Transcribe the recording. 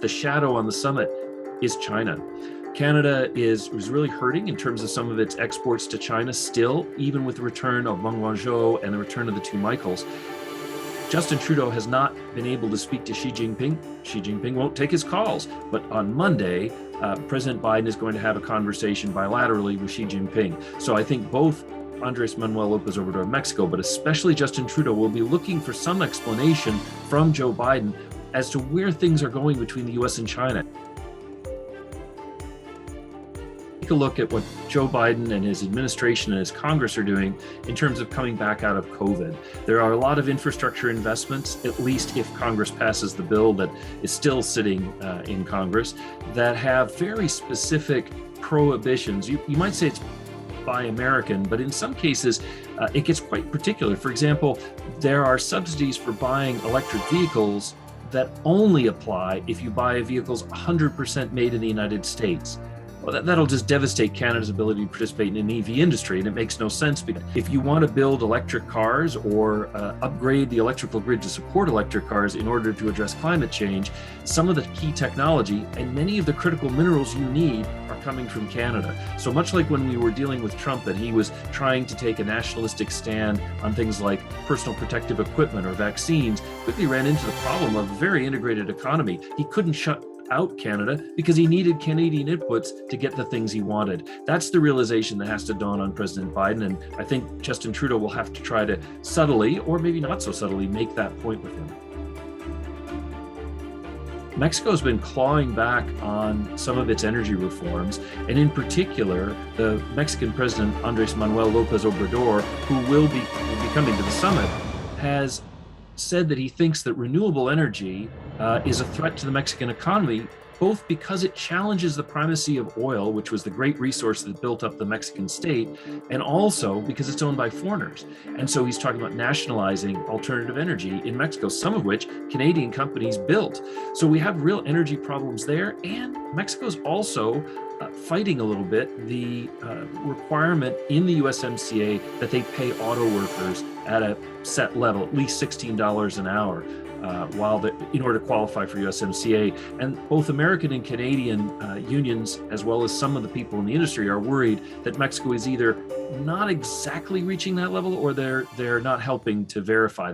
The shadow on the summit is China. Canada was really hurting in terms of some of its exports to China still, even with the return of Meng Wanzhou and the return of the two Michaels. Justin Trudeau has not been able to speak to Xi Jinping. Xi Jinping won't take his calls, but on Monday, President Biden is going to have a conversation bilaterally with Xi Jinping. So I think both Andres Manuel López Obrador of Mexico, but especially Justin Trudeau, will be looking for some explanation from Joe Biden as to where things are going between the U.S. and China. Take a look at what Joe Biden and his administration and his Congress are doing in terms of coming back out of COVID. There are a lot of infrastructure investments, at least if Congress passes the bill that is still sitting in Congress, that have very specific prohibitions. You might say it's Buy American, but in some cases, it gets quite particular. For example, there are subsidies for buying electric vehicles that only apply if you buy vehicles 100% made in the United States. Well, that'll just devastate Canada's ability to participate in an EV industry, and it makes no sense, because if you want to build electric cars or upgrade the electrical grid to support electric cars in order to address climate change, some of the key technology and many of the critical minerals you need are coming from Canada. So much like when we were dealing with Trump and he was trying to take a nationalistic stand on things like personal protective equipment or vaccines, quickly ran into the problem of a very integrated economy. He couldn't shut out Canada because he needed Canadian inputs to get the things he wanted. That's the realization that has to dawn on President Biden, and I think Justin Trudeau will have to try to subtly, or maybe not so subtly, make that point with him. Mexico's been clawing back on some of its energy reforms, and in particular, the Mexican President Andres Manuel López Obrador, who will be coming to the summit, has said that he thinks that renewable energy is a threat to the Mexican economy, both because it challenges the primacy of oil, which was the great resource that built up the Mexican state, and also because it's owned by foreigners. And so he's talking about nationalizing alternative energy in Mexico, some of which Canadian companies built. So we have real energy problems there, and Mexico's also fighting a little bit the requirement in the USMCA that they pay auto workers at a set level, at least $16 an hour, in order to qualify for USMCA. And both American and Canadian unions, as well as some of the people in the industry, are worried that Mexico is either not exactly reaching that level or they're not helping to verify that.